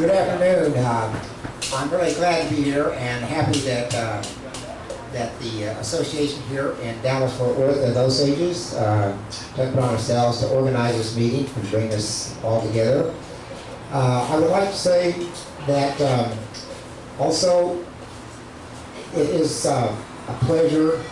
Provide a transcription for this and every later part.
Good afternoon. I'm really glad to be here and happy that the association here in Dallas-Fort Worth and Osages took it on ourselves to organize this meeting and bring us all together. I would like to say that also it is a pleasure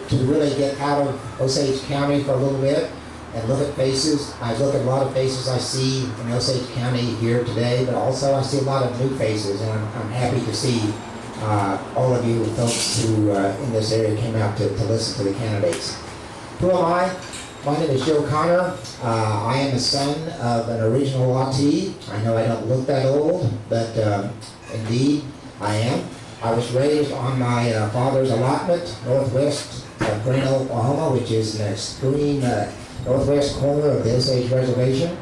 to really get out of Osage County for a little bit and look at faces. I look at a lot of faces I see in Osage County here today, but also I see a lot of new faces, and I'm happy to see all of you folks who in this area came out to listen to the candidates. Who am I? My name is JOECONNER. I am the son of an original Lattee. I know I don't look that old, but indeed I am. I was raised on my father's allotment, northwest of Greenville, Oklahoma, which is an extreme northwest corner of the Osage Reservation.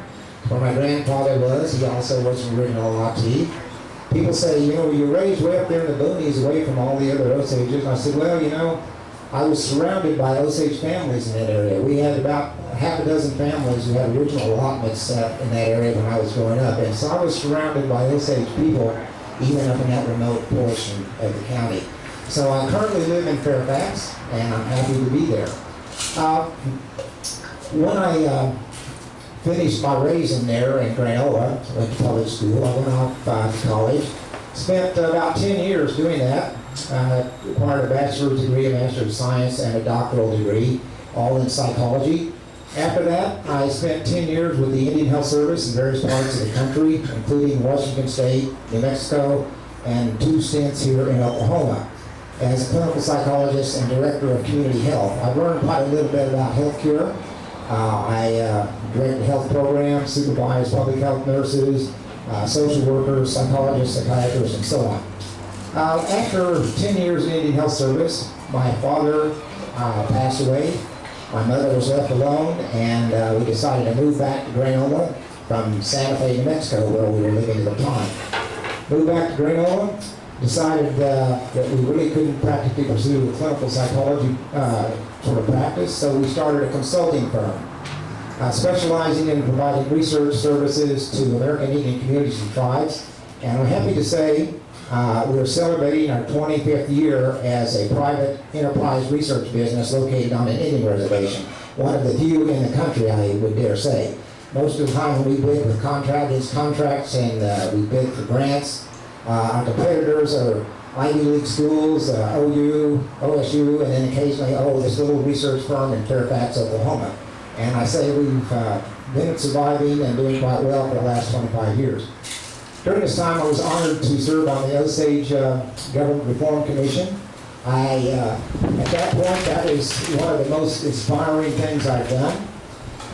Where my grandfather was, he also was an original Lattee. People say, you know, you're raised way up there in the boonies away from all the other Osages. And I said, well, you know, I was surrounded by Osage families in that area. We had about half a dozen families who had original allotments in that area when I was growing up. And so I was surrounded by Osage people, even up in that remote portion of the county. So I currently live in Fairfax, and I'm happy to be there. When I finished my raising there in Granola, went to public school, I went off to college, spent about 10 years doing that, acquired a bachelor's degree, a master's of science, and a doctoral degree, all in psychology. After that, I spent 10 years with the Indian Health Service in various parts of the country, including Washington State, New Mexico, and 2 stints here in Oklahoma. As a clinical psychologist and director of community health, I've learned quite a little bit about healthcare. I directed health programs, supervised public health nurses, social workers, psychologists, psychiatrists, and so on. After 10 years in the Indian Health Service, my father passed away. My mother was left alone, and we decided to move back to Granola from Santa Fe, New Mexico, where we were living at the time. Moved back to Granola, decided that we really couldn't practically pursue the clinical psychology sort of practice, so we started a consulting firm specializing in providing research services to American Indian communities and tribes. And I'm happy to say we're celebrating our 25th year as a private enterprise research business located on an Indian reservation, one of the few in the country, I would dare say. Most of the time when we bid with contracts and we bid for grants, our competitors are Ivy League schools, OU, OSU, and then occasionally, this little research firm in Fairfax, Oklahoma. And I say we've been surviving and doing quite well for the last 25 years. During this time, I was honored to serve on the Osage Government Reform Commission. At that point, that is one of the most inspiring things I've done,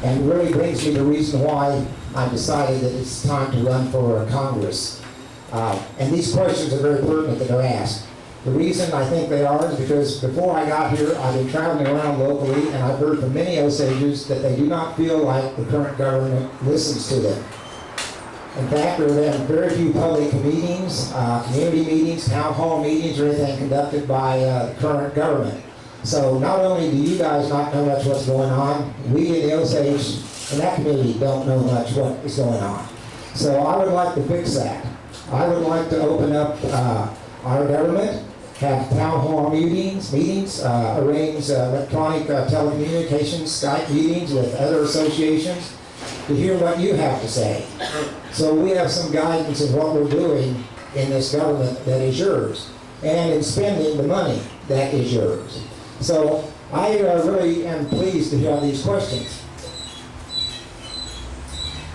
and really brings me the reason why I decided that it's time to run for Congress. And these questions are very pertinent that are asked. The reason I think they are is because before I got here, I've been traveling around locally, and I've heard from many Osages that they do not feel like the current government listens to them. In fact, there have been very few public meetings, community meetings, town hall meetings, or anything conducted by the current government. So not only do you guys not know much what's going on, we in the Osage in that community don't know much what is going on. So I would like to fix that. I would like to open up our government, have town hall meetings, arrange electronic telecommunications, Skype meetings with other associations to hear what you have to say. So we have some guidance of what we're doing in this government that is yours, and in spending the money that is yours. So I really am pleased to hear these questions.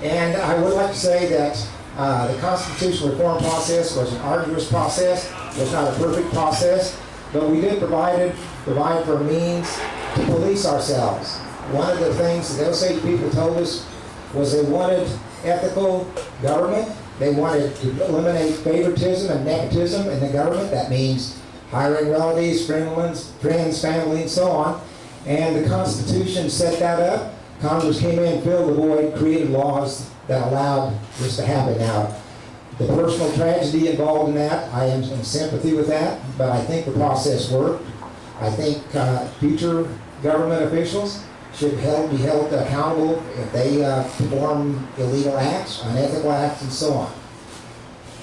And I would like to say that the constitutional reform process was an arduous process. It was not a perfect process, but we did provide for a means to police ourselves. One of the things that the Osage people told us was they wanted ethical government. They wanted to eliminate favoritism and nepotism in the government. That means hiring relatives, friends, family, and so on. And the Constitution set that up. Congress came in, filled the void, created laws that allowed this to happen. Now, the personal tragedy involved in that, I am in sympathy with that, but I think the process worked. I think future government officials should be held accountable if they perform illegal acts, unethical acts, and so on.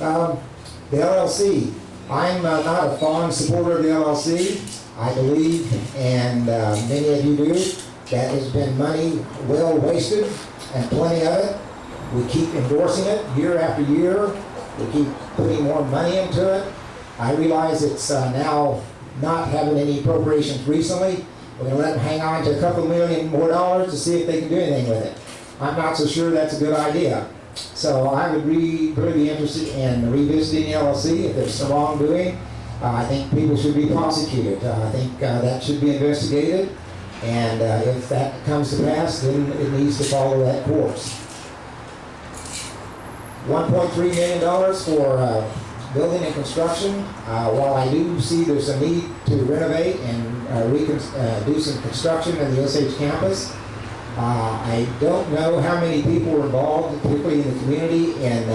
The LLC. I'm not a fond supporter of the LLC. I believe, and many of you do, that has been money well wasted, and plenty of it. We keep endorsing it year after year. We keep putting more money into it. I realize it's now not having any appropriations recently. We're going to let them hang on to a couple $1 million more to see if they can do anything with it. I'm not so sure that's a good idea. So I would really be interested in revisiting the LLC. If there's some wrongdoing, I think people should be prosecuted. I think that should be investigated. And if that comes to pass, then it needs to follow that course. $1.3 million for building and construction. While I do see there's a need to renovate and do some construction in the Osage campus, I don't know how many people were involved, particularly in the community, in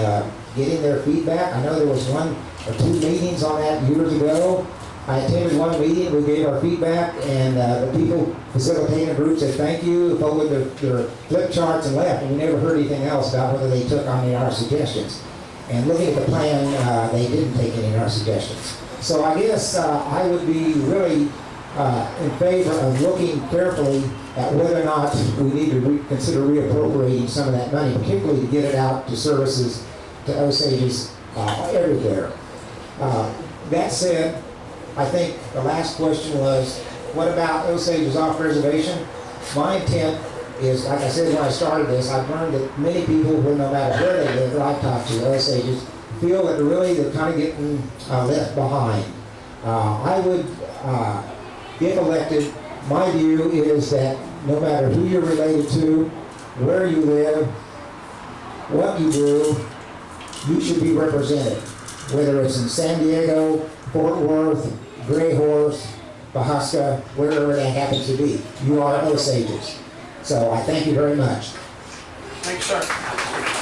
getting their feedback. I know there was 1 or 2 meetings on that years ago. I attended one meeting, we gave our feedback, and the people facilitating the group said thank you, folded their flip charts and left, and we never heard anything else about whether they took on any of our suggestions. And looking at the plan, they didn't take any of our suggestions. So I guess I would be really in favor of looking carefully at whether or not we need to consider reappropriating some of that money, particularly to get it out to services to Osages everywhere. That said, I think the last question was, what about Osages off reservation? My intent is, like I said when I started this, I've learned that many people, no matter where they live, that I've talked to, Osages, feel that really they're kind of getting left behind. I would, if elected, my view is that no matter who you're related to, where you live, what you do, you should be represented. Whether it's in San Diego, Fort Worth, Gray Horse, Pahuska, wherever that happens to be. You are Osages. So I thank you very much. Thanks, sir.